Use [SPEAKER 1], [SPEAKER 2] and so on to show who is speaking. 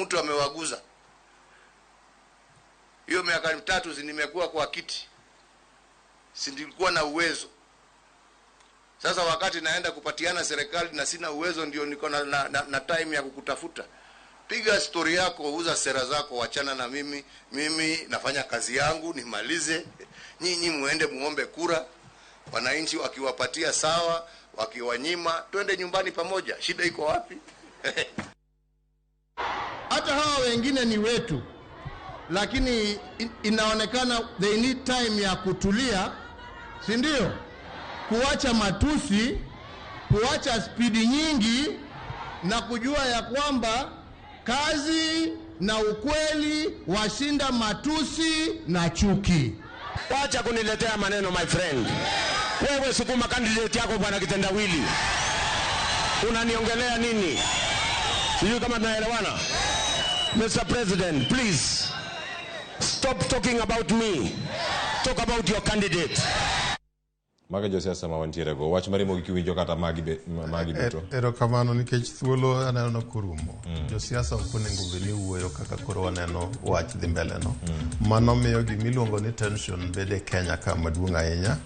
[SPEAKER 1] mtu amewaguza. Hiyo miaka 3 nimekuwa kwa kiti, si nilikuwa na uwezo. Sasa wakati naenda kupatiana serikali na sina uwezo, ndio niko na time ya kukutafuta. Piga story yako, uza sera zako, wachana na mimi. Mimi nafanya kazi yangu nimalize. Nyinyi muende muombe kura, wananchi wakiwapatia sawa, wakiwanyima twende nyumbani pamoja. Shida iko wapi?
[SPEAKER 2] Hata hawa wengine ni wetu, lakini inaonekana they need time ya kutulia, si ndio? Kuacha matusi, kuacha spidi nyingi, na kujua ya kwamba kazi na ukweli washinda matusi na chuki.
[SPEAKER 3] Wacha kuniletea maneno my friend. Wewe sukuma candidate yako bwana Kitendawili. Unaniongelea nini? Sijui kama tunaelewana. Mr. President, please stop talking about me. Talk about your candidate.
[SPEAKER 4] Maga josiasa mawantiere go wach marimo gikiwinjo kata magi beto.
[SPEAKER 5] Ero kamano nikech thuolo aneno kurumo. Josiasa oponengo beni wuoyo kaka koro waneno wach dhi mbele no. Mano miyo gimiluongo ni tension bede Kenya kama duong' ahinya.